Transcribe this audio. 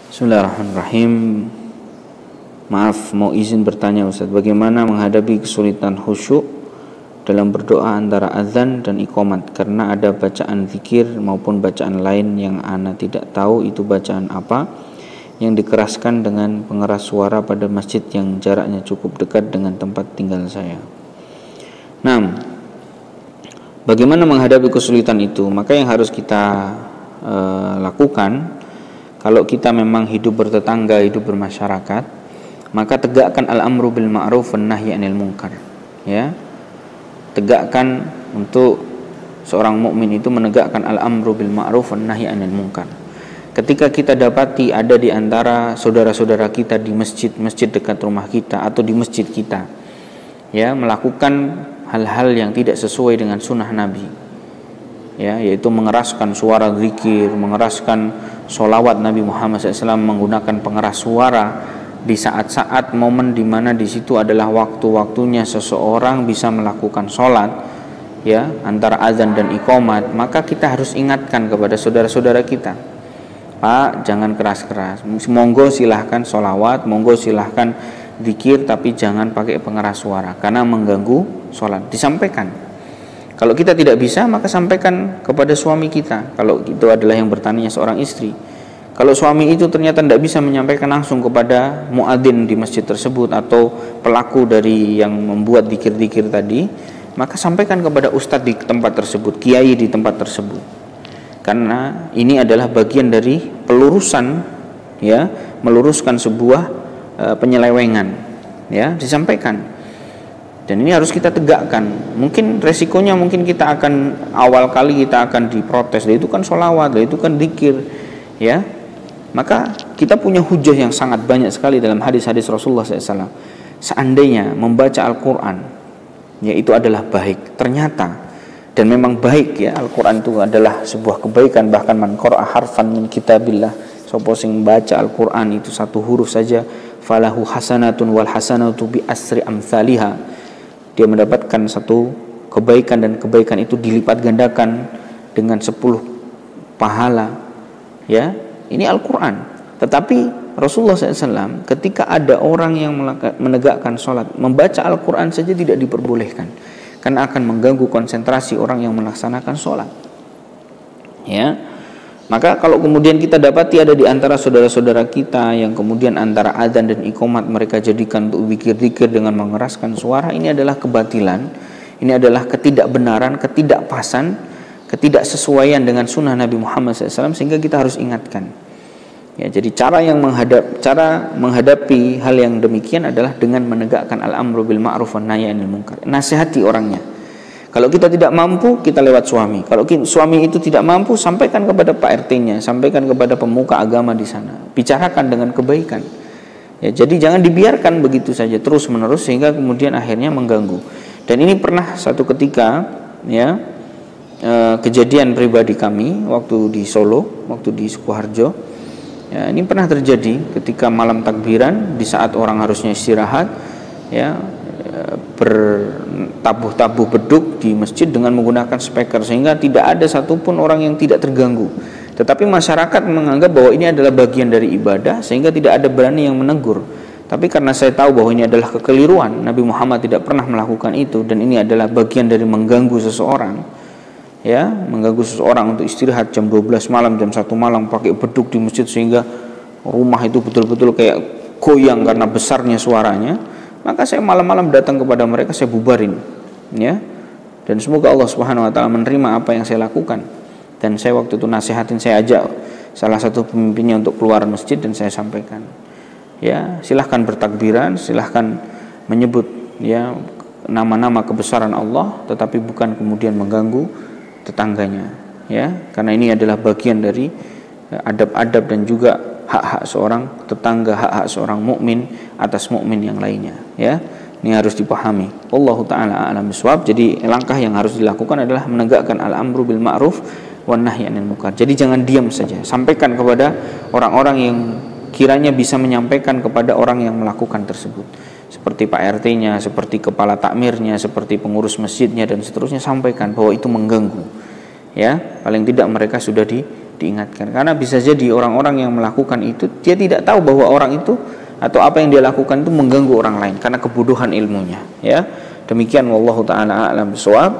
Bismillahirrahmanirrahim. Maaf, mau izin bertanya Ustaz, bagaimana menghadapi kesulitan khusyuk dalam berdoa antara azan dan iqamat, karena ada bacaan zikir maupun bacaan lain yang ana tidak tahu itu bacaan apa, yang dikeraskan dengan pengeras suara pada masjid yang jaraknya cukup dekat dengan tempat tinggal saya. Nah, bagaimana menghadapi kesulitan itu? Maka yang harus kita lakukan, kalau kita memang hidup bertetangga, hidup bermasyarakat, maka tegakkan al-amru bil ma'ruf wan nahyi 'anil munkar. Ya. Tegakkan, untuk seorang mukmin itu menegakkan al-amru bil ma'ruf wan nahyi 'anil munkar. Ketika kita dapati ada di antara saudara-saudara kita di masjid dekat rumah kita atau di masjid kita, ya, melakukan hal-hal yang tidak sesuai dengan sunnah Nabi, ya, yaitu mengeraskan suara zikir, mengeraskan sholawat Nabi Muhammad SAW, menggunakan pengeras suara di saat-saat momen di mana di situ adalah waktu-waktunya seseorang bisa melakukan sholat, ya, antara azan dan iqamat, maka kita harus ingatkan kepada saudara-saudara kita, Pak, jangan keras-keras, monggo silahkan sholawat, monggo silahkan zikir, tapi jangan pakai pengeras suara karena mengganggu sholat. Disampaikan. Kalau kita tidak bisa, maka sampaikan kepada suami kita, kalau itu adalah yang bertanya seorang istri. Kalau suami itu ternyata tidak bisa menyampaikan langsung kepada muadzin di masjid tersebut atau pelaku dari yang membuat zikir-zikir tadi, maka sampaikan kepada ustadz di tempat tersebut, kiai di tempat tersebut. Karena ini adalah bagian dari pelurusan, ya, meluruskan sebuah penyelewengan, ya, disampaikan. Dan ini harus kita tegakkan. Mungkin resikonya, mungkin kita akan awal kali kita akan diprotes, itu kan sholawat, itu kan zikir, ya. Maka kita punya hujah yang sangat banyak sekali dalam hadis-hadis Rasulullah SAW. Seandainya membaca Al-Quran, ya, itu adalah baik, ternyata, dan memang baik, ya, Al-Quran itu adalah sebuah kebaikan. Bahkan man qara'a harfan min kitabillah, sapa sing membaca Al-Quran itu satu huruf saja, falahu hasanatun wal hasanatu bi asri amsalihha, dia mendapatkan satu kebaikan, dan kebaikan itu dilipat gandakan dengan 10 pahala, ya. Ini Al-Quran. Tetapi Rasulullah SAW ketika ada orang yang menegakkan sholat, membaca Al-Quran saja tidak diperbolehkan, karena akan mengganggu konsentrasi orang yang melaksanakan sholat, ya. Maka kalau kemudian kita dapati ada di antara saudara-saudara kita yang kemudian antara adzan dan iqamat mereka jadikan untuk zikir-zikir dengan mengeraskan suara, ini adalah kebatilan, ini adalah ketidakbenaran, ketidakpasan, ketidaksesuaian dengan sunnah Nabi Muhammad SAW, sehingga kita harus ingatkan. Ya, jadi cara menghadapi hal yang demikian adalah dengan menegakkan al-amru bil ma'ruf wan nahyi 'anil munkar. Nasihati orangnya. Kalau kita tidak mampu, kita lewat suami. Kalau suami itu tidak mampu, sampaikan kepada Pak RT-nya, sampaikan kepada pemuka agama di sana. Bicarakan dengan kebaikan. Ya, jadi jangan dibiarkan begitu saja terus-menerus sehingga kemudian akhirnya mengganggu. Dan ini pernah satu ketika, ya, kejadian pribadi kami waktu di Solo, waktu di Sukoharjo. Ya, ini pernah terjadi ketika malam takbiran, di saat orang harusnya istirahat, ya, bertabuh-tabuh beduk di masjid dengan menggunakan speaker, sehingga tidak ada satupun orang yang tidak terganggu. Tetapi masyarakat menganggap bahwa ini adalah bagian dari ibadah, sehingga tidak ada berani yang menegur. Tapi karena saya tahu bahwa ini adalah kekeliruan, Nabi Muhammad tidak pernah melakukan itu, dan ini adalah bagian dari mengganggu seseorang, ya, mengganggu seseorang untuk istirahat jam 12 malam, jam 1 malam pakai beduk di masjid sehingga rumah itu betul-betul kayak goyang karena besarnya suaranya. Maka saya malam-malam datang kepada mereka, saya bubarin, ya. Dan semoga Allah Subhanahu wa taala menerima apa yang saya lakukan. Dan saya waktu itu nasihatin, saya ajak salah satu pemimpinnya untuk keluar masjid dan saya sampaikan, ya, silahkan bertakbiran, silahkan menyebut, ya, nama-nama kebesaran Allah, tetapi bukan kemudian mengganggu tetangganya, ya. Karena ini adalah bagian dari adab-adab dan juga hak-hak seorang tetangga, hak-hak seorang mukmin atas mukmin yang lainnya, ya. Ini harus dipahami. Wallahu taala a'lam bishawab. Jadi langkah yang harus dilakukan adalah menegakkan al-amru bil ma'ruf wan nahyi 'anil munkar. Jadi jangan diam saja, sampaikan kepada orang-orang yang kiranya bisa menyampaikan kepada orang yang melakukan tersebut. Seperti Pak RT-nya, seperti kepala takmirnya, seperti pengurus masjidnya dan seterusnya, sampaikan bahwa itu mengganggu. Ya, paling tidak mereka sudah diingatkan. Karena bisa jadi orang-orang yang melakukan itu dia tidak tahu bahwa orang itu atau apa yang dia lakukan itu mengganggu orang lain karena kebodohan ilmunya, ya. Demikian wallahu taala a'lam bishawab.